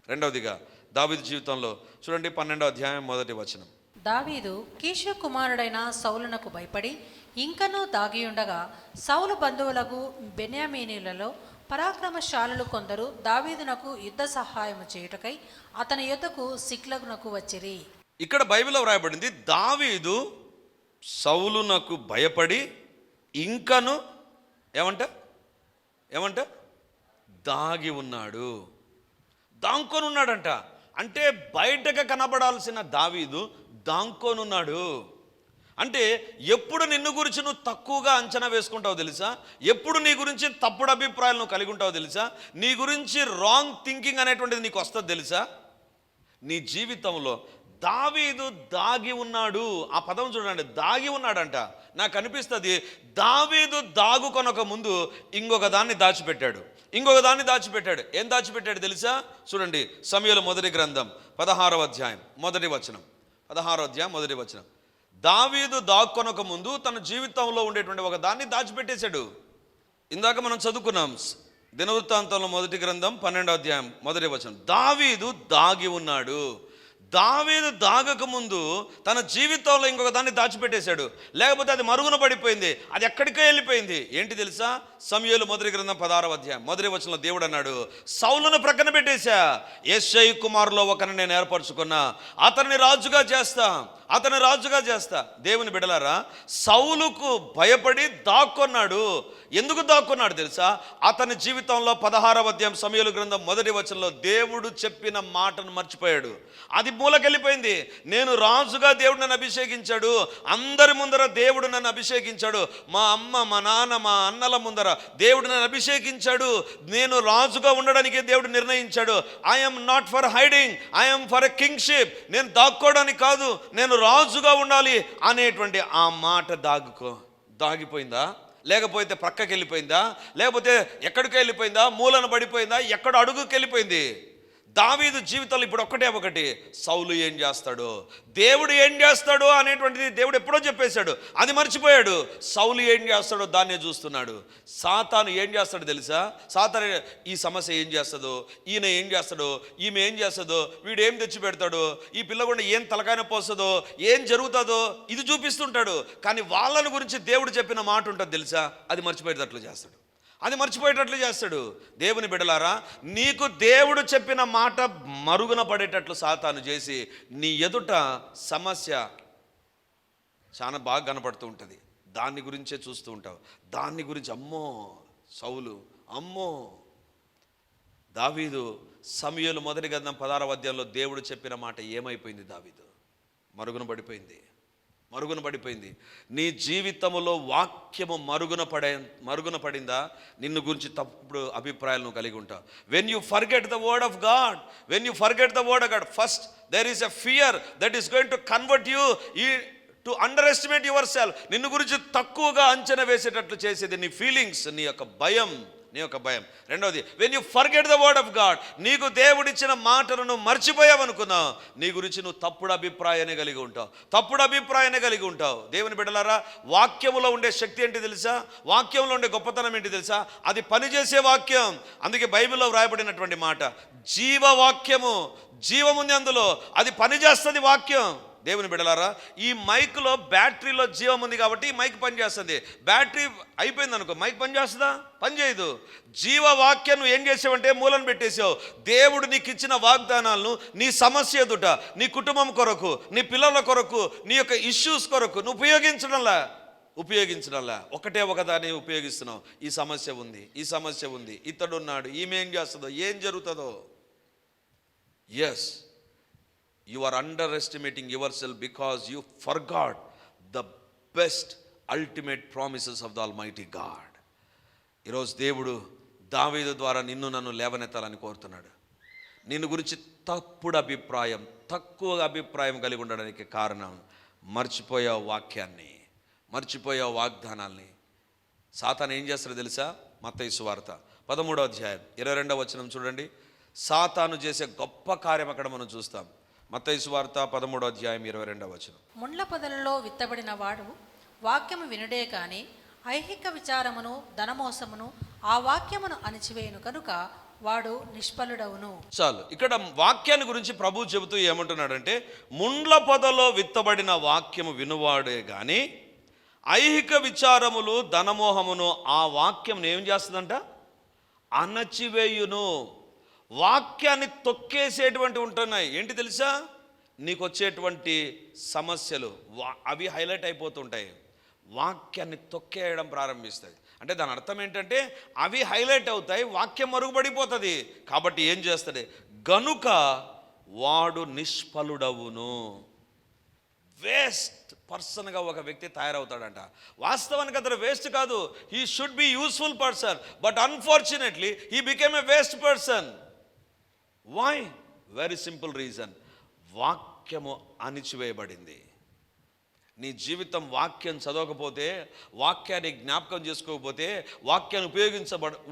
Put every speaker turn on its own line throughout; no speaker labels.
రెండవదిగా దావీదు జీవితంలో చూడండి 12వ అధ్యాయం 1వ వచనం.
దావీదు కీషు కుమారుడైన సౌలునకు భయపడి ఇంకనూ దాగియుండగా సౌలు బంధువులకు బెన్యామీనీలలో పరాక్రమశాలులు కొందరు దావీదునకు యుద్ధ సహాయము చేయుటకై అతని యొద్దకు సిక్లగునకు వచ్చిరి.
ఇక్కడ బైబిల్లో వ్రాయబడింది, దావీదు సౌలునకు భయపడి ఇంకను ఏమంట దాగి ఉన్నాడు, దాంకొని ఉన్నాడంట. అంటే బయటకు కనబడాల్సిన దావీదు దాంకోనున్నాడు. అంటే ఎప్పుడు నిన్ను గురించి నువ్వు తక్కువగా అంచనా వేసుకుంటావు తెలుసా? ఎప్పుడు నీ గురించి తప్పుడు అభిప్రాయాలు నువ్వు కలిగి ఉంటావు తెలుసా? నీ గురించి రాంగ్ థింకింగ్ అనేటువంటిది నీకు వస్తుంది తెలుసా? నీ జీవితంలో దావీదు దాగి ఉన్నాడు. ఆ పదం చూడండి, దాగి ఉన్నాడంట. నాకు అనిపిస్తుంది దావీదు దాగుకొనక ముందు ఇంకొక దాన్ని దాచిపెట్టాడు. ఏం దాచిపెట్టాడు తెలుసా? చూడండి, సమూయేలు మొదటి గ్రంథం 16వ అధ్యాయం 1వ వచనం. 16వ అధ్యాయం 1వ వచనం. దావీదు దాక్కొనక ముందు తన జీవితంలో ఉండేటువంటి ఒక దాన్ని దాచిపెట్టేశాడు. ఇందాక మనం చదువుకున్నాం దినవృత్తాంతంలో మొదటి గ్రంథం 12వ అధ్యాయం 1వ వచనం. దావీదు దాగి ఉన్నాడు. దావీదు దాగక ముందు తన జీవితంలో ఇంకొక దాన్ని దాచిపెట్టేశాడు. లేకపోతే అది మరుగున పడిపోయింది, అది ఎక్కడికో వెళ్ళిపోయింది. ఏంటి తెలుసా? సమూయేలు మొదటి గ్రంథం 16వ అధ్యాయం 1వ వచనంలో దేవుడు అన్నాడు, సౌలును ప్రక్కన పెట్టేశా, యెష్షయి కుమారులో ఒకరిని నేను ఏర్పరచుకున్నా, అతన్ని రాజుగా చేస్తా. దేవుని బిడ్డలారా, సౌలుకు భయపడి దాక్కున్నాడు. ఎందుకు దాక్కున్నాడు తెలుసా? అతని జీవితంలో 16వ అధ్యాయం సమూయేలు గ్రంథం 1వ వచనంలో దేవుడు చెప్పిన మాటను మర్చిపోయాడు. అది మూలకెళ్ళిపోయింది. నేను రాజుగా దేవుడు నన్ను అభిషేకించాడు, అందరి ముందర దేవుడు నన్ను అభిషేకించాడు, మా అమ్మ మా నాన్న మా అన్నల ముందర దేవుడు నన్ను అభిషేకించాడు, నేను రాజుగా ఉండడానికి దేవుడు నిర్ణయించాడు. I'm not for hiding, I'm for a kingship. నేను దాక్కోవడానికి కాదు, నేను రాజుగా ఉండాలి అనేటువంటి ఆ మాట దాగిపోయిందా? లేకపోతే ప్రక్కకి వెళ్ళిపోయిందా? లేకపోతే ఎక్కడికి వెళ్ళిపోయిందా? మూలన పడిపోయిందా? ఎక్కడ అడుగుకి వెళ్ళిపోయింది? దావీదు జీవితంలో ఇప్పుడు ఒకటి, సౌలు ఏం చేస్తాడు, దేవుడు ఏం చేస్తాడు అనేటువంటిది దేవుడు ఎప్పుడో చెప్పేశాడు, అది మర్చిపోయాడు. సౌలు ఏం చేస్తాడో దాన్నే చూస్తున్నాడు. సాతాను ఏం చేస్తాడో తెలుసా? సాతాను ఈ సమస్య ఏం చేస్తుందో, ఈయన ఏం చేస్తాడో, ఈమె ఏం చేస్తుందో, వీడు ఏం తెచ్చి పెడతాడో, ఈ పిల్లగుండా ఏం తలకాయన పోస్తుందో, ఏం జరుగుతుందో ఇది చూపిస్తుంటాడు. కానీ వాళ్ళని గురించి దేవుడు చెప్పిన మాట ఉంటుంది తెలుసా? అది మర్చిపోయేటట్లు చేస్తాడు. దేవుని బిడ్డలారా, నీకు దేవుడు చెప్పిన మాట మరుగున పడేటట్లు సాతాను చేసి నీ ఎదుట సమస్య చాలా బాగా కనపడుతూ ఉంటుంది. దాన్ని గురించే చూస్తూ ఉంటావు. దాన్ని గురించి అమ్మో సౌలు, అమ్మో దావీదు. సమూయేలు మొదటి గ్రంథం 16వ అధ్యాయంలో దేవుడు చెప్పిన మాట ఏమైపోయింది? దావీదు మరుగున పడిపోయింది. నీ జీవితంలో వాక్యము మరుగున పడిందా? నిన్ను గురించి తప్పుడు అభిప్రాయాలను కలిగి ఉంటావు. When you forget the word of God, first there is a fear that is going to convert you to underestimate yourself. నిన్ను గురించి తక్కువగా అంచనా వేసేటట్లు చేసేది నీ ఫీలింగ్స్, నీ యొక్క భయం. రెండవది, when you forget the word of God, నీకు దేవుడిచ్చిన మాటలను మర్చిపోయావనుకున్నావు, నీ గురించి నువ్వు తప్పుడు అభిప్రాయాన్ని కలిగి ఉంటావు. దేవుని బిడ్డలారా, వాక్యములో ఉండే శక్తి ఏంటి తెలుసా? వాక్యంలో ఉండే గొప్పతనం ఏంటి తెలుసా? అది పనిచేసే వాక్యం. అందుకే బైబిల్లో వ్రాయబడినటువంటి మాట జీవవాక్యము, జీవముంది అందులో, అది పనిచేస్తుంది వాక్యం. దేవుని బిడ్డలారా, ఈ మైక్లో బ్యాటరీలో జీవం ఉంది కాబట్టి ఈ మైక్ పనిచేస్తుంది. బ్యాటరీ అయిపోయింది అనుకో, మైక్ పనిచేస్తుందా? పనిచేయదు. జీవవాక్యం నువ్వు ఏం చేసావంటే మూలను పెట్టేసావు. దేవుడు నీకు ఇచ్చిన వాగ్దానాలను నీ సమస్య ఎదుట, నీ కుటుంబం కొరకు, నీ పిల్లల కొరకు, నీ యొక్క ఇష్యూస్ కొరకు నువ్వు ఉపయోగించడంలా ఒకటే ఒకదాన్ని ఉపయోగిస్తున్నావు. ఈ సమస్య ఉంది, ఇతడున్నాడు, ఈమె ఏం చేస్తుందో, ఏం జరుగుతుందో. Yes, you are underestimating yourself because you forgot the best ultimate promises of the Almighty God. ఈరోజు దేవుడు దావీదు ద్వారా నన్ను లేవనెత్తాలని కోరుతున్నాడు. నిన్ను గురించి తక్కువ అభిప్రాయం కలిగి ఉండడానికి కారణం మర్చిపోయావు వాక్యాన్ని, మర్చిపోయావు వాగ్దానాల్ని. సాతాను ఏం చేస్తాడో తెలుసా? మత్తయి సువార్త 13వ అధ్యాయం 22వ వచనం చూడండి. సాతాను చేసే గొప్ప కార్యం అక్కడ మనం చూస్తాం. మత్తయి సువార్త 13వ అధ్యాయం 22వ వచనం.
ముండ్ల పొదలలో విత్తబడిన వాడు వాక్యము వినుడే కాని ఐహిక విచారమును ధనమోసమును ఆ వాక్యమును అణిచివేయును కనుక వాడు నిష్ఫలుడవును.
చాలు. ఇక్కడ వాక్యాన్ని గురించి ప్రభు చెబుతూ ఏమంటున్నాడంటే, ముండ్ల పొదలో విత్తబడిన వాక్యము వినువాడే గాని ఐహిక విచారములు ధనమోహమును ఆ వాక్యం ఏం చేస్తుందంట? అణచివేయును. వాక్యాన్ని తొక్కేసేటువంటి ఉంటున్నాయి. ఏంటి తెలుసా? నీకు వచ్చేటువంటి సమస్యలు అవి హైలైట్ అయిపోతుంటాయి. వాక్యాన్ని తొక్కేయడం ప్రారంభిస్తుంది. అంటే దాని అర్థం ఏంటంటే అవి హైలైట్ అవుతాయి, వాక్యం మరుగుపడిపోతుంది. కాబట్టి ఏం చేస్తాడు? గనుక వాడు నిష్ఫలుడవును. వేస్ట్ పర్సన్గా ఒక వ్యక్తి తయారవుతాడంట. వాస్తవానికి అతను వేస్ట్ కాదు, he should be useful person, but unfortunately he became a waste person. Why? Very simple reason, వాక్యము అణిచివేయబడింది. నీ జీవితం వాక్యం చదవకపోతే, వాక్యాన్ని జ్ఞాపకం చేసుకోకపోతే, వాక్యాన్ని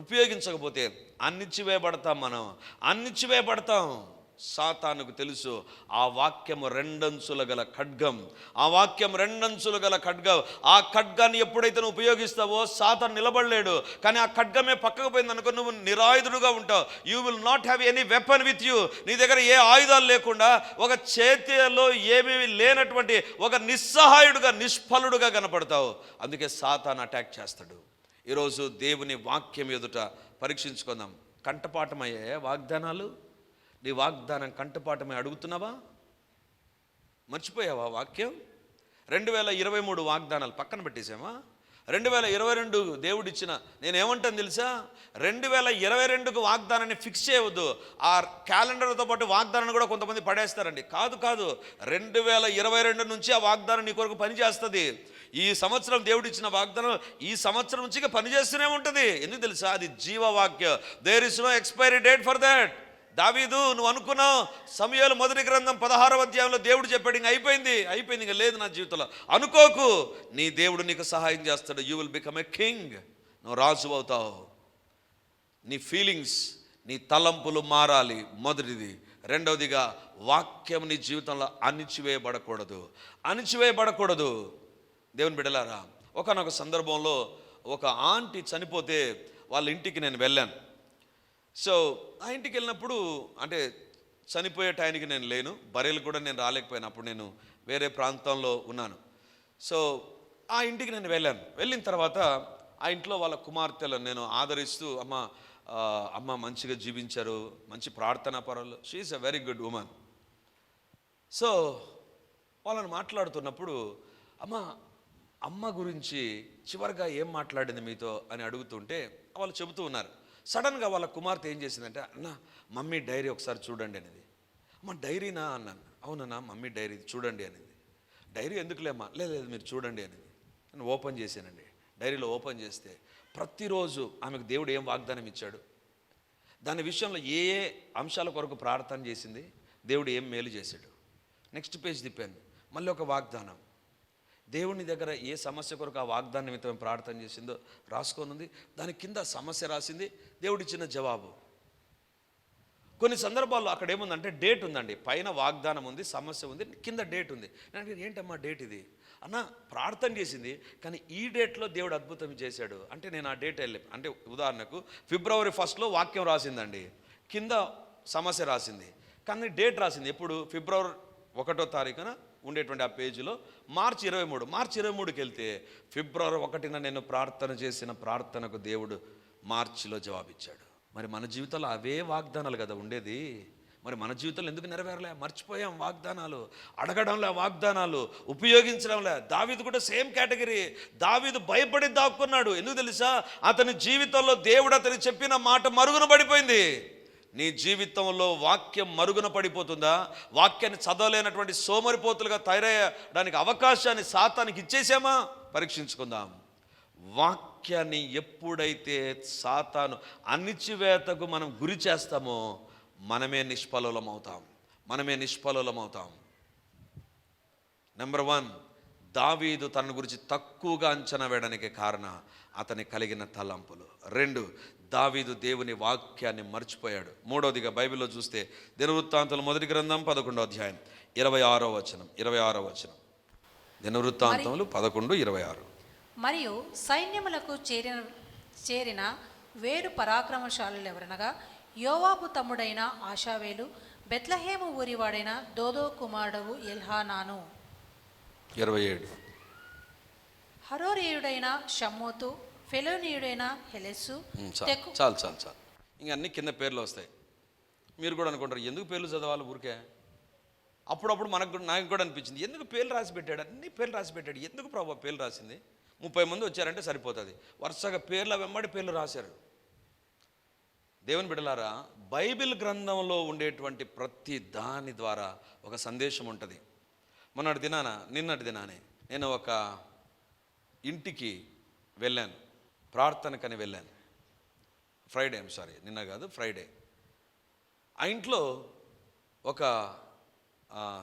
ఉపయోగించకపోతే అణిచివేయబడతాం. మనం అణిచివేయబడతాం. సాతానుకు తెలుసు ఆ వాక్యము రెండంచుల గల ఖడ్గం. ఆ వాక్యం రెండంచులు గల ఖడ్గం. ఆ ఖడ్గాన్ని ఎప్పుడైతే నువ్వు ఉపయోగిస్తావో సాతాను నిలబడలేడు. కానీ ఆ ఖడ్గమే పక్కకు పోయింది అనుకో, నువ్వు నిరాయుధుడుగా ఉంటావు. You will not have any weapon with you. నీ దగ్గర ఏ ఆయుధాలు లేకుండా, ఒక చేతిలో ఏమీ లేనటువంటి ఒక నిస్సహాయుడుగా, నిష్ఫలుడుగా కనపడతావు. అందుకే సాతాను అటాక్ చేస్తాడు. ఈరోజు దేవుని వాక్యం ఎదుట పరీక్షించుకుందాం. కంఠపాఠమయ్యే వాగ్దానాలు, నీ వాగ్దానం కంఠపాఠమై అడుగుతున్నావా? మర్చిపోయావా వాక్యం? 2023 వాగ్దానాలు పక్కన పెట్టేసామా? 2022 దేవుడిచ్చిన, నేనేమంటాను తెలుసా, 2022కు వాగ్దానాన్ని ఫిక్స్ చేయవద్దు. ఆ క్యాలెండర్తో పాటు వాగ్దానాన్ని కూడా కొంతమంది పడేస్తారండి. కాదు, 2022 నుంచి ఆ వాగ్దానం నీ కొరకు పనిచేస్తుంది. ఈ సంవత్సరం దేవుడిచ్చిన వాగ్దానం ఈ సంవత్సరం నుంచి పనిచేస్తూనే ఉంటుంది. ఎందుకు తెలుసా? అది జీవవాక్యం. There is no expiry date for that. దావీదు, నువ్వు అనుకున్నావు, సమూయేలు మొదటి గ్రంథం 16వ అధ్యాయంలో దేవుడు చెప్పాడు, ఇంక అయిపోయింది, ఇంకా లేదు నా జీవితంలో అనుకోకు. నీ దేవుడు నీకు సహాయం చేస్తాడు. You will become a king. నువ్వు రాజు అవుతావు. నీ ఫీలింగ్స్, నీ తలంపులు మారాలి, మొదటిది. రెండవదిగా వాక్యం నీ జీవితంలో అణిచివేయబడకూడదు. దేవుని బిడ్డలారా, ఒకానొక సందర్భంలో ఒక ఆంటీ చనిపోతే వాళ్ళ ఇంటికి నేను వెళ్ళాను. సో ఆ ఇంటికి వెళ్ళినప్పుడు, అంటే చనిపోయే టైంకి నేను లేను, బరేలు కూడా నేను రాలేకపోయాను. అప్పుడు నేను వేరే ప్రాంతంలో ఉన్నాను. సో ఆ ఇంటికి నేను వెళ్ళాను. వెళ్ళిన తర్వాత ఆ ఇంట్లో వాళ్ళ కుమార్తెలను నేను ఆదరిస్తూ, అమ్మ మంచిగా జీవించారు, మంచి ప్రార్థనా పరులు, she is a very good women. So వాళ్ళని మాట్లాడుతున్నప్పుడు, అమ్మ గురించి చివరిగా ఏం మాట్లాడింది మీతో అని అడుగుతుంటే వాళ్ళు చెబుతూ ఉన్నారు. సడన్గా వాళ్ళ కుమార్తె ఏం చేసిందంటే, అన్న మమ్మీ డైరీ ఒకసారి చూడండి అనేది. డైరీనా అన్నాను. అవునన్నా మమ్మీ డైరీ చూడండి అనేది. డైరీ ఎందుకులేమ్మా? లేదు మీరు చూడండి అనేది. నేను ఓపెన్ చేశానండి. డైరీలో ఓపెన్ చేస్తే ప్రతిరోజు ఆమెకు దేవుడు ఏం వాగ్దానం ఇచ్చాడు, దాని విషయంలో ఏ అంశాల కొరకు ప్రార్థన చేసింది, దేవుడు ఏం మేలు చేశాడు. నెక్స్ట్ పేజ్ తిప్పాను, మళ్ళీ ఒక వాగ్దానం. దేవుని దగ్గర ఏ సమస్య కొరకు ఆ వాగ్దానం నిమిత్తం ప్రార్థన చేసిందో రాసుకోనుంది. దాని కింద సమస్య రాసింది, దేవుడిచ్చిన జవాబు. కొన్ని సందర్భాల్లో అక్కడ ఏముందంటే డేట్ ఉందండి, పైన వాగ్దానం ఉంది, సమస్య ఉంది, కింద డేట్ ఉంది. నేను ఏంటమ్మా డేట్ ఇది అన్న? ప్రార్థన చేసింది కానీ ఈ డేట్లో దేవుడు అద్భుతం చేశాడు అంటే నేను ఆ డేట్ వెళ్ళి, అంటే ఉదాహరణకు February 1 వాక్యం రాసిందండి, కింద సమస్య రాసింది, కానీ డేట్ రాసింది ఎప్పుడు? February 1 ఉండేటువంటి ఆ పేజీలో March 23కి వెళ్తే February 1 నేను ప్రార్థన చేసిన ప్రార్థనకు దేవుడు మార్చిలో జవాబిచ్చాడు. మరి మన జీవితంలో అవే వాగ్దానాలు కదా ఉండేది. మరి మన జీవితంలో ఎందుకు నెరవేరలే? మర్చిపోయాం వాగ్దానాలు, అడగడంలే వాగ్దానాలు, ఉపయోగించడంలే. దావీదు కూడా సేమ్ కేటగిరీ. దావీదు భయపడి దాక్కున్నాడు. ఎందుకు తెలుసా? అతని జీవితంలో దేవుడు అతని చెప్పిన మాట మరుగున పడిపోయింది. నీ జీవితంలో వాక్యం మరుగున పడిపోతుందా? వాక్యాన్ని చదవలేనటువంటి సోమరిపోతులుగా తయారయ్యడానికి అవకాశాన్ని సాతానికి ఇచ్చేసామా? పరీక్షించుకుందాం. వాక్యాన్ని ఎప్పుడైతే సాతాను అణిచివేతకు మనం గురి చేస్తామో మనమే నిష్ఫలులమవుతాం. నెంబర్ 1, దావీదు తన గురించి తక్కువగా అంచనా వేయడానికి కారణం అతని కలిగిన తలంపులు. 2, దావీదు దేవుని వాక్యాన్ని మర్చిపోయాడు. 3వదిగా బైబిల్లో చూస్తే దినవృత్తాంతాలు మొదటి గ్రంథం 11వ అధ్యాయం 26వ వచనం. దినవృత్తాంతములు 11:26.
మరియు సైన్యములకు చేరిన వేరు పరాక్రమశాలులు ఎవరనగా యోవాబు తమ్ముడైన ఆషావేలు, బెత్లహేము ఊరివాడైన దోదో కుమారుడవు ఎల్హానాను,
27.
హరోరీయుడైన షమ్మోతు, ఫెలోనీయుడైన హెలెస్సు,
చాలు చాలు చాలు. ఇంక అన్ని కింద పేర్లు వస్తాయి. మీరు కూడా అనుకుంటారు ఎందుకు పేర్లు చదవాలి ఊరికే. అప్పుడప్పుడు నాకు కూడా అనిపించింది ఎందుకు పేర్లు రాసి పెట్టాడు, అన్ని పేర్లు రాసి పెట్టాడు, ఎందుకు ప్రభావ పేర్లు రాసింది. 30 మంది వచ్చారంటే సరిపోతుంది, వరుసగా పేర్ల వెంబడి పేర్లు రాశారు. దేవుని బిడ్డలారా, బైబిల్ గ్రంథంలో ఉండేటువంటి ప్రతి దాని ద్వారా ఒక సందేశం ఉంటుంది. నిన్నటి దినానే నేను ఒక ఇంటికి వెళ్ళాను, ప్రార్థనకని వెళ్ళాను. నిన్న కాదు, ఫ్రైడే. ఆ ఇంట్లో ఒక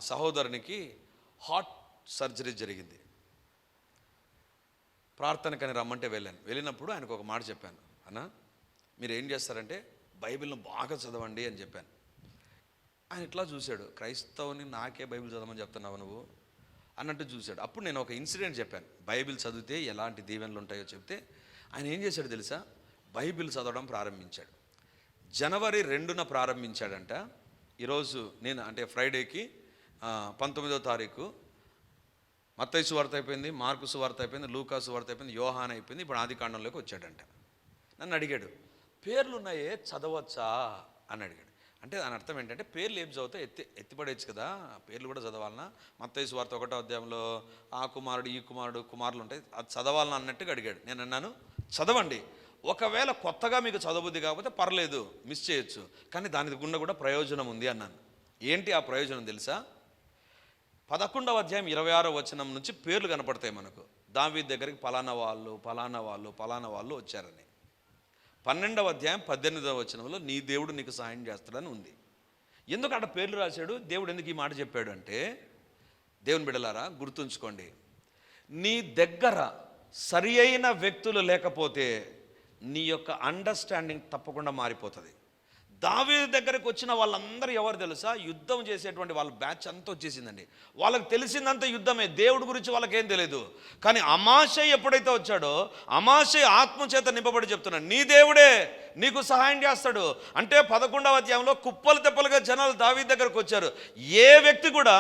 సహోదరునికి హార్ట్ సర్జరీ జరిగింది. ప్రార్థనకని రమ్మంటే వెళ్ళినప్పుడు ఆయనకు ఒక మాట చెప్పాను, అన్న మీరు ఏం చేస్తారంటే బైబిల్ను బాగా చదవండి అని చెప్పాను. ఆయన ఇట్లా చూశాడు, క్రైస్తవుని నాకే బైబిల్ చదవమని చెప్తున్నావు నువ్వు అన్నట్టు చూశాడు. అప్పుడు నేను ఒక ఇన్సిడెంట్ చెప్పాను, బైబిల్ చదివితే ఎలాంటి దీవెనలు ఉంటాయో చెప్తే ఆయన ఏం చేశాడు తెలుసా, బైబిల్ చదవడం ప్రారంభించాడు. జనవరి 2న ప్రారంభించాడంట. ఈరోజు నేను అంటే ఫ్రైడేకి 19వ తారీఖు మత్తయి సువార్త అయిపోయింది, మార్కు సువార్త అయిపోయింది, లూకా సువార్త అయిపోయింది, యోహాన్ అయిపోయింది, ఇప్పుడు ఆదికాండంలోకి వచ్చాడంట. నన్ను అడిగాడు పేర్లు ఉన్నాయే చదవచ్చా అని అడిగాడు. అంటే దాని అర్థం ఏంటంటే పేర్లు ఏం చదివితే ఎత్తిపడేచ్చు కదా, పేర్లు కూడా చదవాలన్నా. మత్తయి సువార్త 1వ అధ్యాయంలో ఆ కుమారుడు ఈ కుమారులు ఉంటాయి, అది చదవాలన్నా అన్నట్టుగా అడిగాడు. నేను అన్నాను చదవండి, ఒకవేళ కొత్తగా మీకు చదవబుద్ధి కాకపోతే పర్లేదు, మిస్ చేయొచ్చు, కానీ దాని గుండా కూడా ప్రయోజనం ఉంది అన్నాను. ఏంటి ఆ ప్రయోజనం తెలుసా, 11వ అధ్యాయం 26వ వచనం నుంచి పేర్లు కనపడతాయి మనకు. దావీదు దగ్గరికి పలానా వాళ్ళు వచ్చారని. 12వ అధ్యాయం 18వ వచనంలో నీ దేవుడు నీకు సహాయం చేస్తాడని ఉంది. ఎందుకు అక్కడ పేర్లు రాశాడు, దేవుడు ఎందుకు ఈ మాట చెప్పాడు అంటే, దేవుని బిడ్డలారా గుర్తుంచుకోండి, నీ దగ్గర సరి అయిన వ్యక్తులు లేకపోతే నీ యొక్క అండర్స్టాండింగ్ తప్పకుండా మారిపోతుంది. దావీదు దగ్గరకు వచ్చిన వాళ్ళందరూ ఎవరు తెలుసా, యుద్ధం చేసేటువంటి వాళ్ళ బ్యాచ్ అంతా వచ్చేసిందండి. వాళ్ళకి తెలిసిందంతా యుద్ధమే, దేవుడి గురించి వాళ్ళకేం తెలియదు. కానీ అమాషయ ఎప్పుడైతే వచ్చాడో, అమాషయ ఆత్మచేత నింపబడి చెప్తున్నాడు నీ దేవుడే నీకు సహాయం చేస్తాడు అంటే. 11వ అధ్యాయంలో కుప్పలు తెప్పలుగా జనాలు దావీదు దగ్గరకు వచ్చారు. ఏ వ్యక్తి కూడా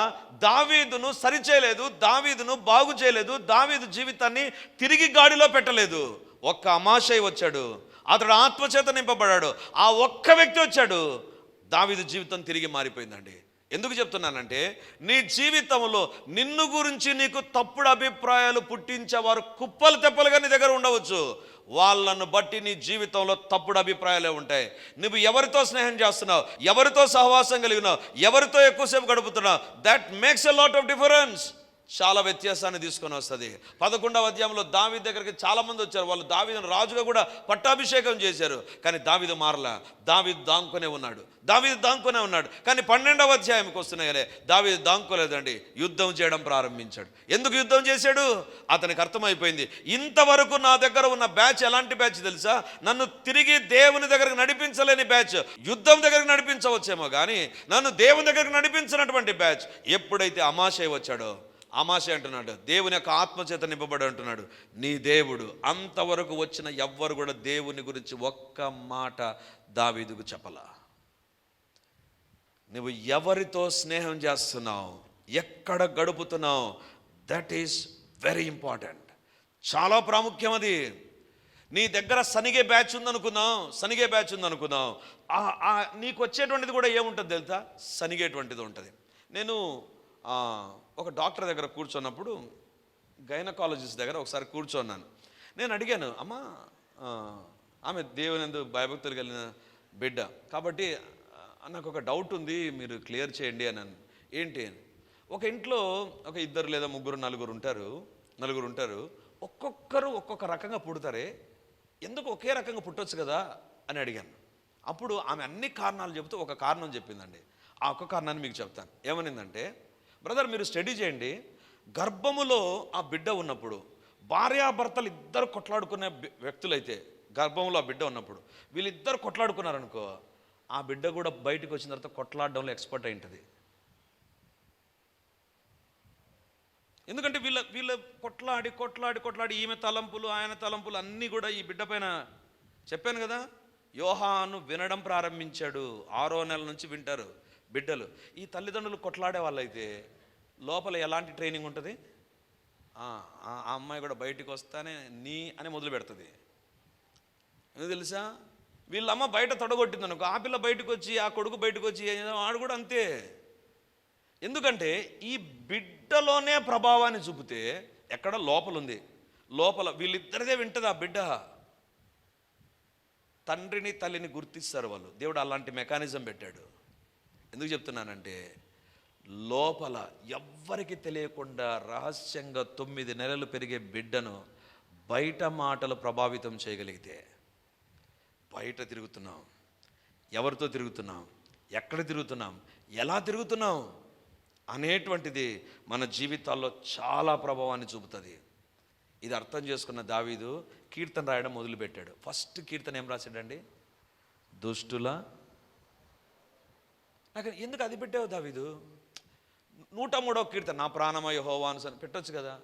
దావీదును సరిచేయలేదు, దావీదును బాగు చేయలేదు, దావీదు జీవితాన్ని తిరిగి గాడిలో పెట్టలేదు. ఒక్క అమాషయ వచ్చాడు, అతడు ఆత్మచేత నింపబడ్డాడు. ఆ ఒక్క వ్యక్తి వచ్చాడు, దావీదు జీవితం తిరిగి మారిపోయిందండి. ఎందుకు చెప్తున్నానంటే, నీ జీవితంలో నిన్ను గురించి నీకు తప్పుడు అభిప్రాయాలు పుట్టించేవారు కుప్పలు తెప్పలుగా నీ దగ్గర ఉండవచ్చు. వాళ్ళను బట్టి నీ జీవితంలో తప్పుడు అభిప్రాయాలే ఉంటాయి. నువ్వు ఎవరితో స్నేహం చేస్తున్నావు, ఎవరితో సహవాసం కలిగినావు, ఎవరితో ఎక్కువసేపు గడుపుతున్నావు, that makes a lot of difference. చాలా వ్యత్యాసాన్ని తీసుకొని వస్తుంది. 11వ అధ్యాయంలో దావీదు దగ్గరికి చాలామంది వచ్చారు. వాళ్ళు దావీదును రాజుగా కూడా పట్టాభిషేకం చేశారు, కానీ దావీదు మారలా, దావీదు దాంకునే ఉన్నాడు. కానీ 12వ అధ్యాయంకి వస్తున్నాయనే దావీదు దాంకోలేదండి, యుద్ధం చేయడం ప్రారంభించాడు. ఎందుకు యుద్ధం చేశాడు, అతనికి అర్థమైపోయింది, ఇంతవరకు నా దగ్గర ఉన్న బ్యాచ్ ఎలాంటి బ్యాచ్ తెలుసా, నన్ను తిరిగి దేవుని దగ్గరకు నడిపించలేని బ్యాచ్. యుద్ధం దగ్గరకు నడిపించవచ్చేమో కానీ నన్ను దేవుని దగ్గరకు నడిపించినటువంటి బ్యాచ్. ఎప్పుడైతే అమాషయ వచ్చాడో, అమాషయ అంటున్నాడు, దేవుని యొక్క ఆత్మచేత నింపబడి అంటున్నాడు, నీ దేవుడు. అంతవరకు వచ్చిన ఎవ్వరు కూడా దేవుని గురించి ఒక్క మాట దావీదుకు చెప్పలా. నువ్వు ఎవరితో స్నేహం చేస్తున్నావు, ఎక్కడ గడుపుతున్నావు, దట్ ఈస్ వెరీ ఇంపార్టెంట్, చాలా ప్రాముఖ్యం అది. నీ దగ్గర సనిగే బ్యాచ్ ఉందనుకుందాం, నీకు వచ్చేటువంటిది కూడా ఏముంటుంది తెలుసా, సనిగేటువంటిది ఉంటుంది. నేను ఒక డాక్టర్ దగ్గర కూర్చున్నప్పుడు, గైనకాలజిస్ట్ దగ్గర ఒకసారి కూర్చున్నాను. నేను అడిగాను, అమ్మా ఆమె దేవుని యందు భయభక్తులు కలిగిన బిడ్డ కాబట్టి నాకు ఒక డౌట్ ఉంది, మీరు క్లియర్ చేయండి అన్నాను. ఏంటి అని, ఒక ఇంట్లో ఒక 2 లేదా 3 నలుగురు ఉంటారు, ఒక్కొక్కరు ఒక్కొక్క రకంగా పుడతారే, ఎందుకు ఒకే రకంగా పుట్టొచ్చు కదా అని అడిగాను. అప్పుడు ఆమె అన్ని కారణాలు చెబుతూ ఒక కారణం చెప్పిందండి. ఆ ఒక్క కారణాన్ని మీకు చెప్తాను. ఏమనిందంటే, బ్రదర్ మీరు స్టడీ చేయండి, గర్భములో ఆ బిడ్డ ఉన్నప్పుడు భార్యాభర్తలు ఇద్దరు కొట్లాడుకునే వ్యక్తులైతే, గర్భంలో ఆ బిడ్డ ఉన్నప్పుడు వీళ్ళిద్దరు కొట్లాడుకున్నారనుకో, ఆ బిడ్డ కూడా బయటకు వచ్చిన తర్వాత కొట్లాడడంలో ఎక్స్పర్ట్ అయి ఉంటుంది. ఎందుకంటే వీళ్ళ కొట్లాడి ఈమె తలంపులు ఆయన తలంపులు అన్నీ కూడా ఈ బిడ్డ పైన చెప్పాను కదా. యోహాను వినడం ప్రారంభించాడు. 6వ నెల నుంచి వింటారు బిడ్డలు. ఈ తల్లిదండ్రులు కొట్లాడే వాళ్ళైతే లోపల ఎలాంటి ట్రైనింగ్ ఉంటుంది? ఆ అమ్మాయి కూడా బయటికి వస్తానే నీ అని మొదలు పెడుతుంది. ఎందుకు తెలుసా? వీళ్ళమ్మ బయట తొడగొట్టింది అనుకో, ఆ పిల్ల బయటకు వచ్చి, ఆ కొడుకు బయటకు వచ్చి, వాడు కూడా అంతే. ఎందుకంటే ఈ బిడ్డలోనే ప్రభావాన్ని చూపితే ఎక్కడ లోపల ఉంది. లోపల వీళ్ళిద్దరిదే వింటుంది ఆ బిడ్డ. తండ్రిని తల్లిని గుర్తిస్తారు వాళ్ళు. దేవుడు అలాంటి మెకానిజం పెట్టాడు. ఎందుకు చెప్తున్నానంటే లోపల ఎవ్వరికి తెలియకుండా రహస్యంగా 9 నెలలు పెరిగే బిడ్డను బయట మాటలు ప్రభావితం చేయగలిగితే, బయట తిరుగుతున్నాం, ఎవరితో తిరుగుతున్నాం, ఎక్కడ తిరుగుతున్నాం, ఎలా తిరుగుతున్నాం అనేటువంటిది మన జీవితాల్లో చాలా ప్రభావాన్ని చూపుతుంది. ఇది అర్థం చేసుకున్న దావీదు కీర్తన రాయడం మొదలుపెట్టాడు. ఫస్ట్ కీర్తన ఏం రాశాడండి? దుష్టుల. నాకు ఎందుకు అది పెట్టావు దావీదు? 103వ కీర్తన, నా ప్రాణమ యెహోవాను పెట్టొచ్చు కదా.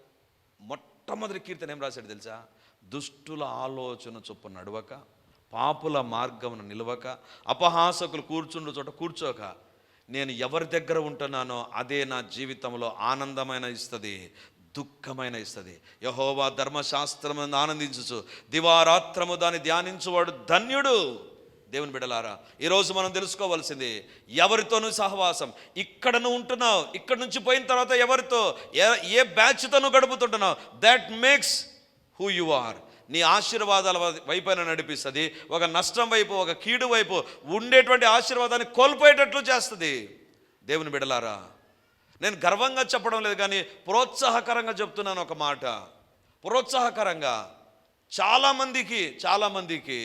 మొట్టమొదటి కీర్తన ఏం రాశాడు తెలుసా? దుష్టుల ఆలోచన చొప్పున నడవక, పాపుల మార్గమును నిలవక, అపహాసకులు కూర్చుండు చోట కూర్చోక, నేను ఎవరి దగ్గర ఉంటున్నానో అదే నా జీవితంలో ఆనందమైన ఇస్తుంది, దుఃఖమైన ఇస్తుంది. యెహోవా ధర్మశాస్త్రమును ఆనందించుచు దివారాత్రము దాన్ని ధ్యానించువాడు ధన్యుడు. దేవుని బిడ్డలారా, ఈరోజు మనం తెలుసుకోవాల్సింది, ఎవరితోనూ సహవాసం. ఇక్కడ నువ్వు ఉంటున్నావు, ఇక్కడ నుంచి పోయిన తర్వాత ఎవరితో, ఏ బ్యాచ్తో నువ్వు గడుపుతుంటున్నావు, that makes who you are. నీ ఆశీర్వాదాల వైపున నడిపిస్తుంది, ఒక నష్టం వైపు, ఒక కీడు వైపు ఉండేటువంటి ఆశీర్వాదాన్ని కోల్పోయేటట్లు చేస్తుంది. దేవుని బిడ్డలారా, నేను గర్వంగా చెప్పడం లేదు, కానీ ప్రోత్సాహకరంగా చెప్తున్నాను ఒక మాట. ప్రోత్సాహకరంగా చాలామందికి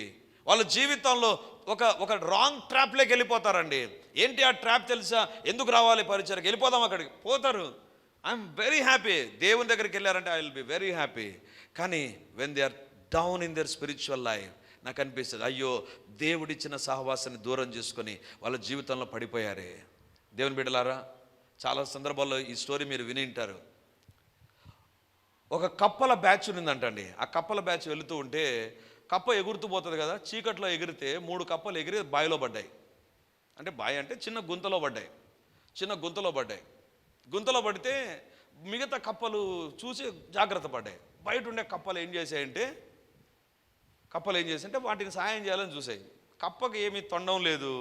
వాళ్ళ జీవితంలో ఒక రాంగ్ ట్రాప్లోకి వెళ్ళిపోతారండి. ఏంటి ఆ ట్రాప్ తెలుసా? ఎందుకు రావాలి పరిచయకి? వెళ్ళిపోదాం, అక్కడికి పోతారు. I'm very happy. దేవుని దగ్గరికి వెళ్ళారంటే I will be very happy. కానీ when they are down in their spiritual life, నాకు అనిపిస్తుంది, అయ్యో దేవుడిచ్చిన సహవాసాన్ని దూరం చేసుకొని వాళ్ళ జీవితంలో పడిపోయారే. దేవుని బిడ్డలారా, చాలా సందర్భాల్లో ఈ స్టోరీ మీరు విని ఉంటారు. ఒక కప్పల బ్యాచ్ ఉన్నదంటండి. ఆ కప్పల బ్యాచ్ వెళుతూ ఉంటే కప్ప ఎగురుతూ పోతుంది కదా, చీకట్లో ఎగిరితే 3 కప్పలు ఎగిరి బావిలో పడ్డాయి. అంటే బావి అంటే చిన్న గుంతలో పడ్డాయి. గుంతలో పడితే మిగతా కప్పలు చూసి జాగ్రత్త పడ్డాయి. బయట ఉండే కప్పలు ఏం చేశాయంటే వాటిని సాయం చేయాలని చూసాయి. కప్పకి ఏమీ తొండం లేదు,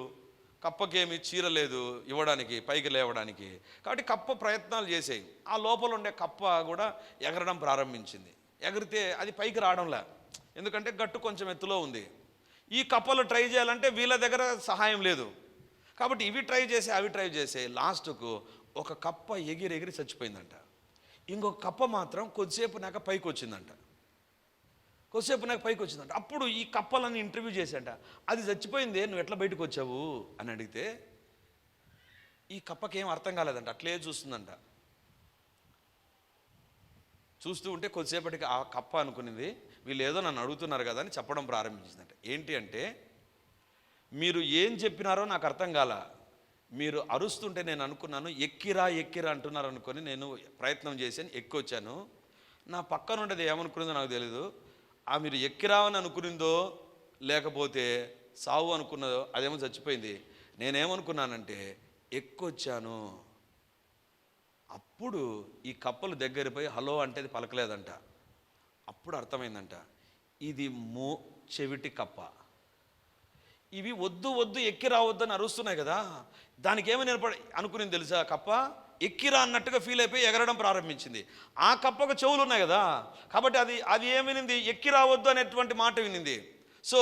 కప్పకి ఏమీ చీర లేదు ఇవ్వడానికి, పైకి లేవడానికి. కాబట్టి కప్ప ప్రయత్నాలు చేసాయి. ఆ లోపల ఉండే కప్ప కూడా ఎగరడం ప్రారంభించింది. ఎగిరితే అది పైకి రావడంలే, ఎందుకంటే గట్టు కొంచెం ఎత్తులో ఉంది. ఈ కప్పలు ట్రై చేయాలంటే వీళ్ళ దగ్గర సహాయం లేదు. కాబట్టి ఇవి ట్రై చేసే లాస్ట్కు ఒక కప్ప ఎగిరి చచ్చిపోయిందంట. ఇంకొక కప్ప మాత్రం కొద్దిసేపు నాకు పైకి వచ్చిందంట. అప్పుడు ఈ కప్పలని ఇంటర్వ్యూ చేశాంట. అది చచ్చిపోయిందే, నువ్వు ఎట్లా బయటకు వచ్చావు అని అడిగితే ఈ కప్పకి ఏం అర్థం కాలేదంట. అట్లే చూస్తుందంట. చూస్తూ ఉంటే కొద్దిసేపటికి ఆ కప్ప అనుకునేది, వీళ్ళు ఏదో నన్ను అడుగుతున్నారు కదా అని చెప్పడం ప్రారంభించిందంట. ఏంటి అంటే, మీరు ఏం చెప్పినారో నాకు అర్థం కాల, మీరు అరుస్తుంటే నేను అనుకున్నాను ఎక్కిరా అంటున్నారు అనుకొని నేను ప్రయత్నం చేశాను, ఎక్కొచ్చాను. నా పక్కన ఉండేది ఏమనుకునేదో నాకు తెలీదు. మీరు ఎక్కిరా అని అనుకునిందో లేకపోతే సావు అనుకున్నదో అదేమో చచ్చిపోయింది. నేనేమనుకున్నానంటే ఎక్కొచ్చాను. అప్పుడు ఈ కప్పలు దగ్గరపోయి హలో అంటే అది పలకలేదంట. అప్పుడు అర్థమైందంట, ఇది చెవిటి కప్ప. ఇవి వద్దు ఎక్కి రావద్దని అరుస్తున్నాయి కదా, దానికి ఏమని అనుకునేది తెలుసా? కప్ప ఎక్కిరా అన్నట్టుగా ఫీల్ అయిపోయి ఎగరడం ప్రారంభించింది. ఆ కప్పకు చెవులు ఉన్నాయి కదా, కాబట్టి అది ఏమినింది, ఎక్కి రావద్దు అనేటువంటి మాట వినింది. సో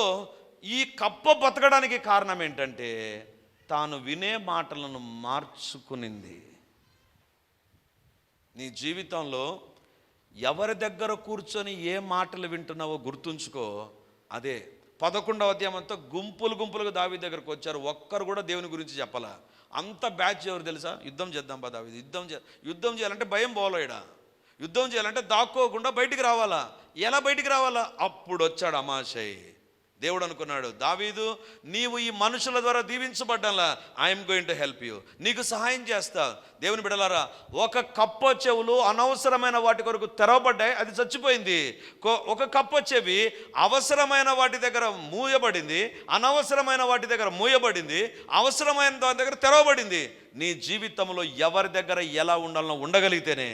ఈ కప్ప బతకడానికి కారణం ఏంటంటే తాను వినే మాటలను మార్చుకునింది. నీ జీవితంలో ఎవరి దగ్గర కూర్చొని ఏ మాటలు వింటున్నావో గుర్తుంచుకో. అదే 11వ అధ్యాయంతో గుంపులుగా దావీదు దగ్గరకు వచ్చారు. ఒక్కరు కూడా దేవుని గురించి చెప్పాలా. అంత బ్యాచ్ ఎవరు తెలుసా? యుద్ధం చేద్దాం బా దావీదు, యుద్ధం చేయాలంటే భయం పోలేడా, యుద్ధం చేయాలంటే దాక్కోకుండా బయటికి రావాలా. ఎలా బయటికి రావాలా? అప్పుడు వచ్చాడు అమాషై. దేవుడు అనుకున్నాడు, దావీదు నీవు ఈ మనుషుల ద్వారా దీవించబడ్డాలా, I'm going to help you, నీకు సహాయం చేస్తా. దేవుని బిడ్డలారా, ఒక కప్ప చెవులు అనవసరమైన వాటి కొరకు తెరవబడ్డాయి, అది చచ్చిపోయింది. ఒక కప్ప చెవి అవసరమైన వాటి దగ్గర మూయబడింది, అనవసరమైన వాటి దగ్గర మూయబడింది, అవసరమైన దాని దగ్గర తెరవబడింది. నీ జీవితంలో ఎవరి దగ్గర ఎలా ఉండాలనో ఉండగలిగితేనే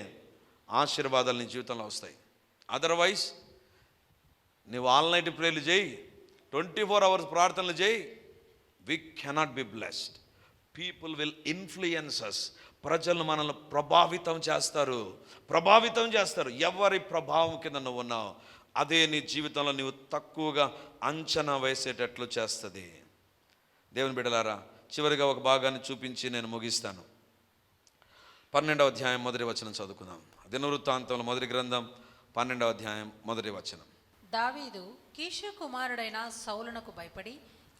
ఆశీర్వాదాలు నీ జీవితంలో వస్తాయి. అదర్వైజ్ నువ్వు ఆల్ నైట్ ప్రేయర్లు చేయి, 24 hours ప్రార్థనలు చేయి, we cannot be blessed. People will influence us. ప్రజలు మనల్ని ప్రభావితం చేస్తారు. ఎవరి ప్రభావం కింద నువ్వు ఉన్నావు అదే నీ జీవితంలో నువ్వు తక్కువగా అంచనా వేసేటట్లు చేస్తుంది. దేవుని బిడ్డలారా, చివరిగా ఒక భాగాన్ని చూపించి నేను ముగిస్తాను. 12వ అధ్యాయం 1వ వచనం చదువుకుందాం. దినవృత్తాంతంలో మొదటి గ్రంథం 12వ అధ్యాయం 1వ వచనం.
దావీదు కీషు కుమారుడైన సౌలునకు భయపడి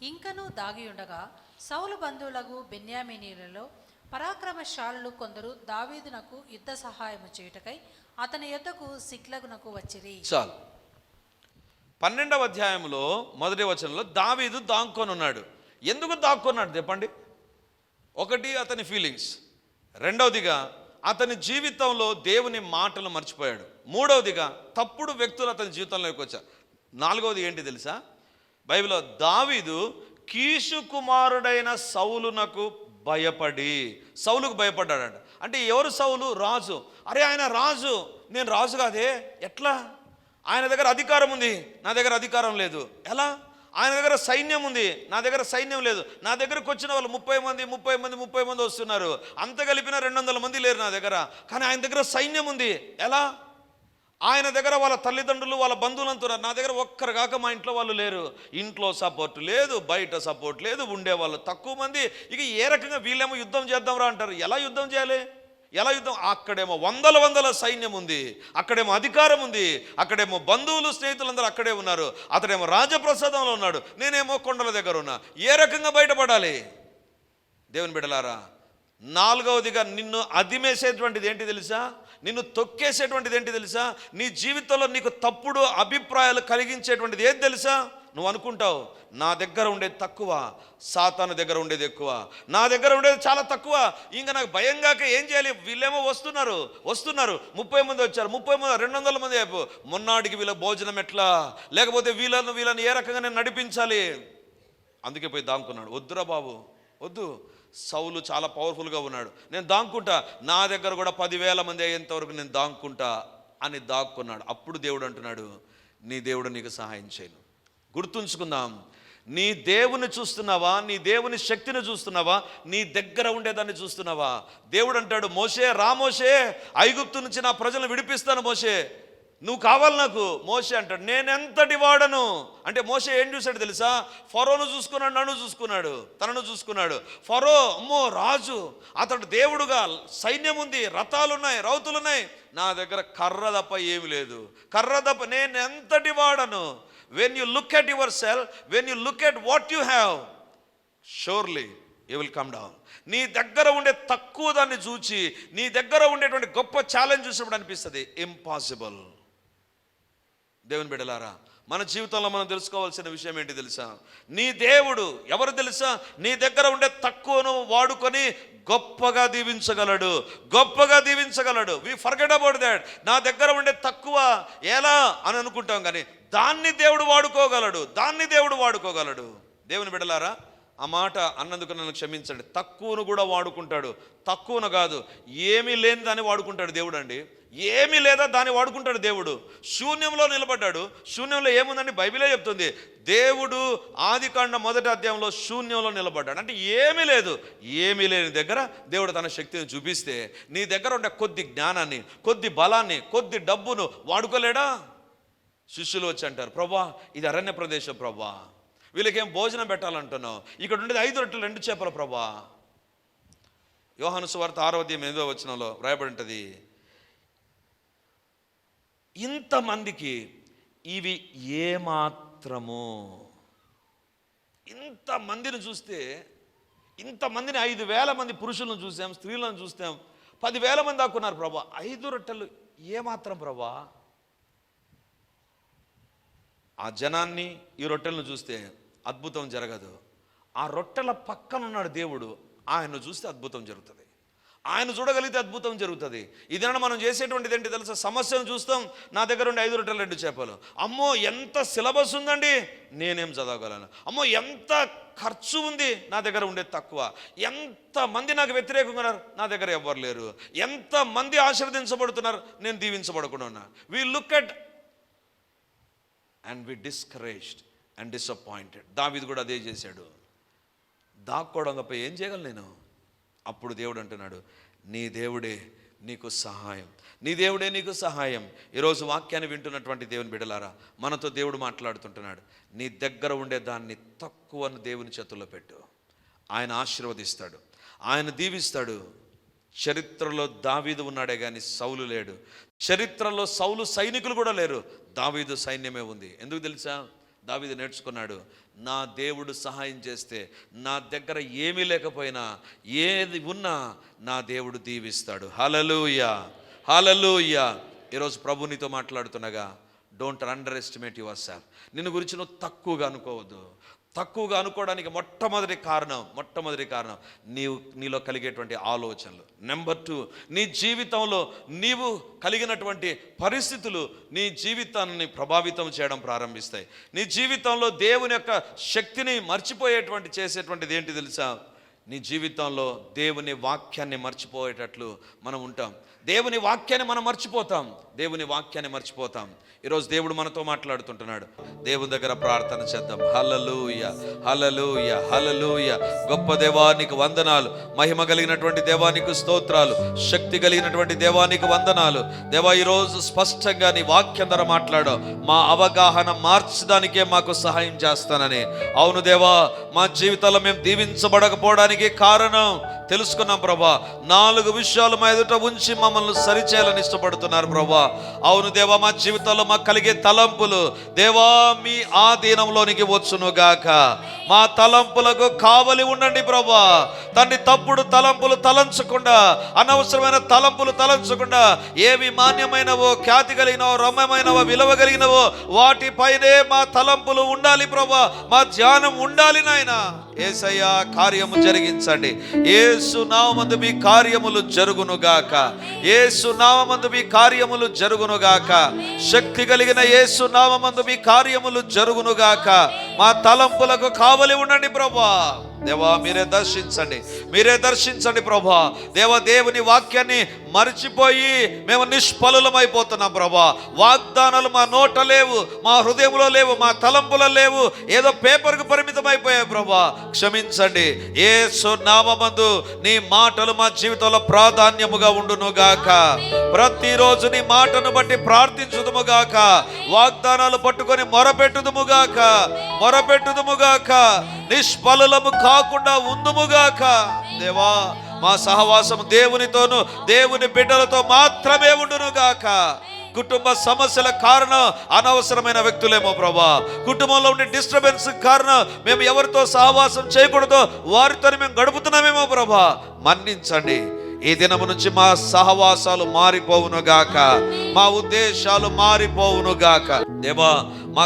ఇంకనూ దాగి ఉండగా, సౌలు బంధువులకు బెన్యామీనీయులలో పరాక్రమశాలులు కొందరు దావీదునకు యుద్ధ సహాయము చేయుటకై అతని యొద్దకు సిక్లగునకు వచ్చిరి.
చాలు. 12వ అధ్యాయంలో 1వ వచనంలో దావీదు దాక్కొని ఉన్నాడు. ఎందుకు దాక్కున్నాడు చెప్పండి? ఒకటి, అతని ఫీలింగ్స్. రెండవదిగా, అతని జీవితంలో దేవుని మాటలు మర్చిపోయాడు. మూడవదిగా, తప్పుడు వ్యక్తులు అతని జీవితంలోకి వచ్చారు. నాలుగవది ఏంటి తెలుసా? బైబిల్లో దావీదు కీషు కుమారుడైన సౌలునకు భయపడి, సౌలుకు భయపడ్డాడంట. అంటే ఎవరు సౌలు? రాజు. అరే ఆయన రాజు, నేను రాజు కాదే, ఎట్లా? ఆయన దగ్గర అధికారం ఉంది, నా దగ్గర అధికారం లేదు, ఎలా? ఆయన దగ్గర సైన్యం ఉంది, నా దగ్గర సైన్యం లేదు. నా దగ్గరకు వచ్చిన వాళ్ళు 30 మంది వస్తున్నారు, అంత కలిపిన 200 మంది లేరు నా దగ్గర. కానీ ఆయన దగ్గర సైన్యం ఉంది, ఎలా? ఆయన దగ్గర వాళ్ళ తల్లిదండ్రులు, వాళ్ళ బంధువులు అంటున్నారు, నా దగ్గర ఒక్కరు కాక మా ఇంట్లో వాళ్ళు లేరు. ఇంట్లో సపోర్ట్ లేదు, బయట సపోర్ట్ లేదు, ఉండేవాళ్ళు తక్కువ మంది. ఇక ఏ రకంగా వీళ్ళేమో యుద్ధం చేద్దాం రా అంటారు. ఎలా యుద్ధం చేయాలి? ఎలా యుద్ధం? అక్కడేమో వందల సైన్యం ఉంది, అక్కడేమో అధికారం ఉంది, అక్కడేమో బంధువులు స్నేహితులందరూ అక్కడే ఉన్నారు, అతడేమో రాజప్రసాదంలో ఉన్నాడు, నేనేమో కొండల దగ్గర ఉన్నా. ఏ రకంగా బయటపడాలి? దేవుని బిడ్డలారా, నాలుగవదిగా నిన్ను అదిమేసేటువంటిది ఏంటి తెలుసా? నిన్ను తొక్కేసేటువంటిది ఏంటి తెలుసా? నీ జీవితంలో నీకు తప్పుడు అభిప్రాయాలు కలిగించేటువంటిది ఏది తెలుసా? నువ్వు అనుకుంటావు నా దగ్గర ఉండేది తక్కువ, సాతాను దగ్గర ఉండేది ఎక్కువ, నా దగ్గర ఉండేది చాలా తక్కువ, ఇంకా నాకు భయంగాక ఏం చేయాలి? వీళ్ళేమో వస్తున్నారు 30 మంది వచ్చారు, 30 మంది 200 మంది అయిపో, మొన్నాడికి వీళ్ళ భోజనం ఎట్లా, లేకపోతే వీళ్ళని ఏ రకంగా నేను నడిపించాలి? అందుకే పోయి దాక్కున్నాడు. వద్దురా బాబు, వద్దు. సౌలు చాలా పవర్ఫుల్గా ఉన్నాడు, నేను దాక్కుంటా, నా దగ్గర కూడా 10,000 మంది అయ్యేంత వరకు నేను దాక్కుంటా అని దాక్కున్నాడు. అప్పుడు దేవుడు అంటున్నాడు, నీ దేవుడు నీకు సహాయం చేయను. గుర్తుంచుకుందాం, నీ దేవుని చూస్తున్నావా? నీ దేవుని శక్తిని చూస్తున్నావా? నీ దగ్గర ఉండేదాన్ని చూస్తున్నావా? దేవుడు అంటాడు, మోషే రా, మోషే ఐగుప్తు నుంచి నా ప్రజలను విడిపిస్తాను, మోషే నువ్వు కావాలి నాకు. మోషే అంటాడు, నేనెంతటి వాడను అంటే, మోషే ఏం చూశాడు తెలుసా? ఫరోను చూసుకున్నాడు, నన్ను చూసుకున్నాడు, తనను చూసుకున్నాడు. ఫరో అమ్మో రాజు, అతడు దేవుడుగా, సైన్యం ఉంది, రథాలున్నాయి, రౌతులున్నాయి, నా దగ్గర కర్ర తప్ప ఏమి లేదు, కర్ర తప్ప నేనెంతటి వాడను. When you look at yourself, when you look at what you have, surely you will come down. నీ దగ్గర ఉండే తక్కువ దాన్ని చూచి నీ దగ్గర ఉండేటువంటి గొప్ప ఛాలెంజ్ చూసినప్పుడు అనిపిస్తుంది ఇంపాసిబుల్. దేవుని బిడ్డలారా, మన జీవితంలో మనం తెలుసుకోవాల్సిన విషయం ఏంటి తెలుసా? నీ దేవుడు ఎవరు తెలుసా? నీ దగ్గర ఉండే తక్కువను వాడుకొని గొప్పగా దీవించగలడు. We forget about that. నా దగ్గర ఉండే తక్కువ ఎలా అని అనుకుంటాం, కానీ దాన్ని దేవుడు వాడుకోగలడు. దేవుని బిడ్డలారా, ఆ మాట అన్నందుకు నన్ను క్షమించండి. తక్కువను కూడా వాడుకుంటాడు, తక్కువను కాదు, ఏమీ లేని దాన్ని వాడుకుంటాడు దేవుడు అండి. ఏమీ లేదా దాన్ని వాడుకుంటాడు దేవుడు. శూన్యంలో నిలబడ్డాడు. శూన్యంలో ఏముందండి? బైబిలే చెప్తుంది, దేవుడు ఆదికాండం 1వ అధ్యాయంలో శూన్యంలో నిలబడ్డాడు. అంటే ఏమీ లేని దగ్గర దేవుడు తన శక్తిని చూపిస్తే, నీ దగ్గర ఉండే కొద్ది జ్ఞానాన్ని, కొద్ది బలాన్ని, కొద్ది డబ్బును వాడుకోలేడా? శిష్యులు వచ్చి అంటారు, ప్రభా ఇది అరణ్య ప్రదేశం ప్రభా, వీళ్ళకేం భోజనం పెట్టాలంటున్నావు, ఇక్కడ ఉండేది 5 రొట్టెలు 2 చేపలు ప్రభా. యోహాను సువార్త 6వ అధ్యాయం 8వ వచనంలో రాయబడి ఉంటుంది, ఇంతమందికి ఇవి ఏమాత్రము. ఇంతమందిని చూస్తే, ఇంతమందిని 5,000 మంది పురుషులను చూసాం, స్త్రీలను చూస్తాం, 10,000 మంది దాక్కున్నారు ప్రభా, 5 రొట్టెలు ఏమాత్రం ప్రభా. ఆ జనాన్ని ఈ రొట్టెలను చూస్తే అద్భుతం జరగదు. ఆ రొట్టెల పక్కన ఉన్నాడు దేవుడు, ఆయన చూస్తే అద్భుతం జరుగుతుంది. ఆయన చూడగలిగితే అద్భుతం జరుగుతుంది. ఇదేనా మనం చేసేటువంటిది ఏంటి తెలుసా? సమస్యను చూస్తాం, నా దగ్గర ఉండే 5 రొట్టెలు 2 చేపలు. అమ్మో ఎంత సిలబస్ ఉందండి, నేనేం చదవగలను. అమ్మో ఎంత ఖర్చు ఉంది, నా దగ్గర ఉండేది తక్కువ. ఎంతమంది నాకు వ్యతిరేకంగా ఉన్నారు, నా దగ్గర ఎవ్వరు లేరు. ఎంతమంది ఆశీర్వదించబడుతున్నారు, నేను దీవించబడకుండా ఉన్నా. We look at and we discouraged and disappointed. దావీదు కూడా అదే చేశాడు. దాక్కోవడం తప్ప ఏం చేయగలను నేను? అప్పుడు దేవుడు అంటున్నాడు, నీ దేవుడే నీకు సహాయం, నీ దేవుడే నీకు సహాయం. ఈరోజు వాక్యాన్ని వింటున్నటువంటి దేవుని బిడ్డలారా, మనతో దేవుడు మాట్లాడుతుంటున్నాడు. నీ దగ్గర ఉండే దాన్ని తక్కువను దేవుని చేతుల్లో పెట్టు. ఆయన ఆశీర్వదిస్తాడు, ఆయన దీవిస్తాడు. చరిత్రలో దావీదు ఉన్నాడే కానీ సౌలు లేడు. చరిత్రలో సౌలు సైనికులు కూడా లేరు, దావీదు సైన్యమే ఉంది. ఎందుకు తెలుసా? దావీదు నేర్చుకున్నాడు, నా దేవుడు సహాయం చేస్తే నా దగ్గర ఏమీ లేకపోయినా ఏది ఉన్నా నా దేవుడు దీవిస్తాడు. హల్లెలూయా, హల్లెలూయా. ఈరోజు ప్రభు నీతో మాట్లాడుతుండగా, don't underestimate yourself. నిన్ను గురించి నువ్వు తక్కువగా అనుకోవద్దు. తక్కువగా అనుకోవడానికి మొట్టమొదటి కారణం నీలో కలిగేటువంటి ఆలోచనలు. నెంబర్ 2, నీ జీవితంలో నీవు కలిగినటువంటి పరిస్థితులు నీ జీవితాన్ని ప్రభావితం చేయడం ప్రారంభిస్తాయి. నీ జీవితంలో దేవుని యొక్క శక్తిని చేసేటువంటిది ఏంటి తెలుసా? నీ జీవితంలో దేవుని వాక్యాన్ని మర్చిపోయేటట్లు మనం ఉంటాం. దేవుని వాక్యాన్ని మనం మర్చిపోతాం. ఈరోజు దేవుడు మనతో మాట్లాడుతుంటున్నాడు. దేవుని దగ్గర ప్రార్థన చేద్దాం. హల్లెలూయా, హల్లెలూయా, హల్లెలూయా. గొప్ప దేవానికి వందనాలు, మహిమ కలిగినటువంటి దేవానికి స్తోత్రాలు, శక్తి కలిగినటువంటి దేవానికి వందనాలు. దేవా, ఈరోజు స్పష్టంగా నీ వాక్యం ద్వారా మాట్లాడు. మా అవగాహన మార్చడానికే మాకు సహాయం చేస్తానని. అవును దేవా, మా జీవితాల్లో మేము దీవించబడకపోవడానికి కారణం తెలుసుకున్నాం ప్రభా. 4 విషయాలు మా ఎదుట ఉంచి మమ్మల్ని సరిచేయాలని ఇష్టపడుతున్నారు ప్రభా. అవును దేవా, మా జీవితంలో మాకు కలిగే తలంపులు దేవా మీ ఆధీనంలోనికి వచ్చును గాక. మా తలంపులకు కావలి ఉండండి ప్రభా. తండ్రి, తప్పుడు తలంపులు తలంచకుండా, అనవసరమైన తలంపులు తలంచకుండా, ఏవి మాన్యమైనవో, ఖ్యాతి కలిగినవో, రమ్యమైనవో, విలువ కలిగినవో వాటిపైనే మా తలంపులు ఉండాలి ప్రభా. మా ధ్యానం ఉండాలి నాయనా. యేసయ్యా, కార్యము జరిగించండి. యేసు నామమందు మీ కార్యములు జరుగునుగాక. యేసు నామమందు మీ కార్యములు జరుగునుగాక. శక్తి కలిగిన యేసు నామమందు మీ కార్యములు జరుగునుగాక. మా తలంపులకు కావలి ఉండండి ప్రభా. దేవా, మీరే దర్శించండి ప్రభా. దేవుని వాక్యాన్ని మర్చిపోయి మేము నిష్ఫలులమైపోతున్నాం ప్రభా. వాగ్దానాలు మా నోట లేవు, మా హృదయంలో లేవు, మా తలంపులో లేవు, ఏదో పేపర్కు పరిమితం అయిపోయాయి ప్రభా. క్షమించండి. యేసు నామమందు నీ మాటలు మా జీవితంలో ప్రాధాన్యముగా ఉండునుగాక. ప్రతిరోజు నీ మాటను బట్టి ప్రార్థించుదుముగాక. వాగ్దానాలు పట్టుకొని మొరపెట్టుదుముగాక. నిష్ఫలులము కాకుండా ఉందుముగాక. దేవా, మా సహవాసం దేవునితోను దేవుని బిడ్డలతో మాత్రమే ఉండునుగాక. కుటుంబ సమస్యల కారణం అనవసరమైన వ్యక్తులేమో ప్రభా. కుటుంబంలో ఉండే డిస్టర్బెన్స్ కారణం మేము ఎవరితో సహవాసం చేయకూడదో వారితో మేము గడుపుతున్నామేమో ప్రభా. మన్నించండి. ఈ దినము నుంచి మా సహవాసాలు మారిపోవునుగాక, మా ఉద్దేశాలు మారిపోవునుగాక. దేవా, మా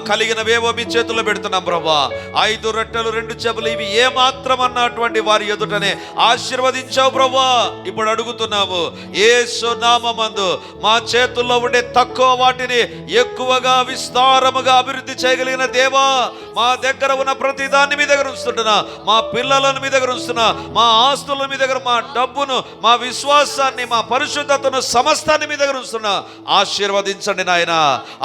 కలిగినవేవో మీ చేతుల్లో పెడుతున్నాం ప్రభా. 5 రొట్టెలు 2 చేపలు ఇవి ఏ మాత్రం అన్నటువంటి వారి ఎదుటనే ఆశీర్వదించావు ప్రభా. ఇప్పుడు అడుగుతున్నాము, యేసు నామమందు మా చేతుల్లో ఉండే తక్కువ వాటిని ఎక్కువగా విస్తారముగా అభివృద్ధి చేయగలిగిన దేవా, మా దగ్గర ఉన్న ప్రతి దాన్ని మీ దగ్గర ఉంచుతున్నా. మా పిల్లలను మీ దగ్గర ఉంచుతున్నా. మా ఆస్తులను మీ దగ్గర, మా డబ్బును, మా విశ్వాసాన్ని, మా పరిశుద్ధతను సమస్తాన్ని మీ దగ్గర ఉంచుతున్నా. ఆశీర్వదించండి నాయన.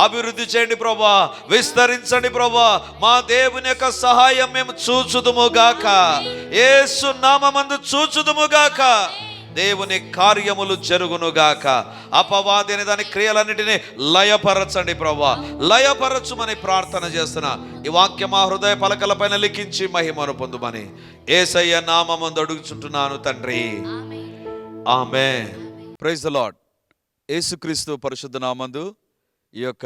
అభివృద్ధి చేయండి ప్రభా. విస్తరించండి ప్రభా. మా దేవుని యొక్క సహాయం మేము చూచుదుముగాక. యేసు నామమందు చూచుదుముగాక. దేవుని కార్యములు జరుగునుగాక. అపవాది అనే దాని క్రియలన్నిటినీ లయపరచండి ప్రభా. లయపరచుమని ప్రార్థన చేస్తున్నా. ఈ వాక్యం మా హృదయ పలకల పైన లిఖించి మహిమను పొందుమని యేసయ్య నామమందు అడుగుచుంటున్నాను తండ్రి. ఆమేన్. Praise the Lord. యేసుక్రీస్తు పరిశుద్ధ నామందు ఈ యొక్క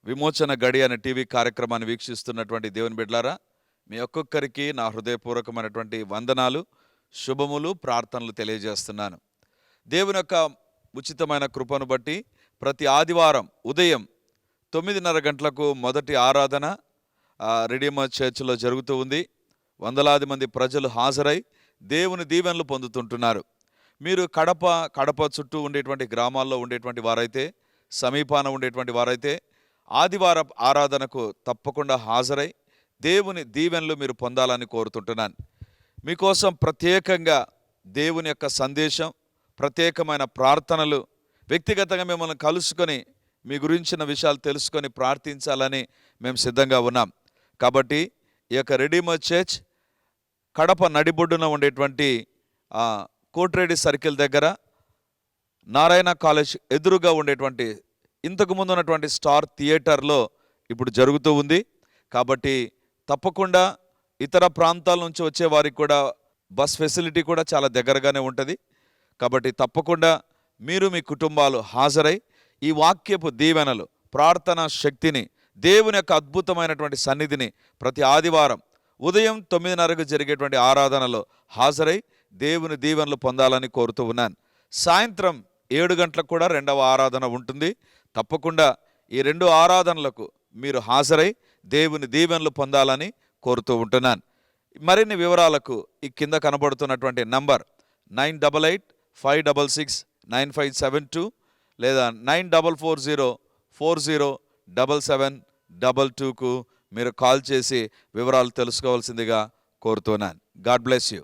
విమోచన గడి అనే టీవీ కార్యక్రమాన్ని వీక్షిస్తున్నటువంటి దేవుని బిడ్డలారా, మీ ఒక్కొక్కరికి నా హృదయపూర్వకమైనటువంటి వందనాలు, శుభములు, ప్రార్థనలు తెలియజేస్తున్నాను. దేవుని యొక్క ఉచితమైన కృపను బట్టి ప్రతి ఆదివారం ఉదయం
9:30 గంటలకు మొదటి ఆరాధన రెడీమర్ చర్చ్లో జరుగుతూ ఉంది. వందలాది మంది ప్రజలు హాజరై దేవుని దీవెనలు పొందుతుంటున్నారు. మీరు కడప చుట్టూ ఉండేటువంటి గ్రామాల్లో ఉండేటువంటి వారైతే, సమీపాన ఉండేటువంటి వారైతే ఆదివారం ఆరాధనకు తప్పకుండా హాజరై దేవుని దీవెనలు మీరు పొందాలని కోరుతుంటున్నాను. మీకోసం ప్రత్యేకంగా దేవుని యొక్క సందేశం, ప్రత్యేకమైన ప్రార్థనలు, వ్యక్తిగతంగా మిమ్మల్ని కలుసుకొని మీ గురించిన విషయాలు తెలుసుకొని ప్రార్థించాలని మేము సిద్ధంగా ఉన్నాం. కాబట్టి ఈ యొక్క రెడీమర్ చర్చ్ కడప నడిబొడ్డున ఉండేటువంటి కోట్రేడి సర్కిల్ దగ్గర నారాయణ కాలేజ్ ఎదురుగా ఉండేటువంటి ఇంతకుముందు ఉన్నటువంటి స్టార్ థియేటర్లో ఇప్పుడు జరుగుతూ ఉంది. కాబట్టి తప్పకుండా ఇతర ప్రాంతాల నుంచి వచ్చే వారికి కూడా బస్ ఫెసిలిటీ కూడా చాలా దగ్గరగానే ఉంటుంది. కాబట్టి తప్పకుండా మీరు మీ కుటుంబాలు హాజరై ఈ వాక్యపు దీవెనలు, ప్రార్థనా శక్తిని, దేవుని యొక్క అద్భుతమైనటువంటి సన్నిధిని ప్రతి ఆదివారం ఉదయం 9:30కు జరిగేటువంటి ఆరాధనలో హాజరై దేవుని దీవెనలు పొందాలని కోరుతూ ఉన్నాను. సాయంత్రం 7 గంటలకు కూడా రెండవ ఆరాధన ఉంటుంది. తప్పకుండా ఈ 2 ఆరాధనలకు మీరు హాజరై దేవుని దీవెనలు పొందాలని కోరుతూ ఉంటున్నాను. మరిన్ని వివరాలకు ఈ కింద కనబడుతున్నటువంటి నంబర్ 9845669572 లేదా 9440407722కు మీరు కాల్ చేసి వివరాలు తెలుసుకోవాల్సిందిగా కోరుతున్నాను. God bless you.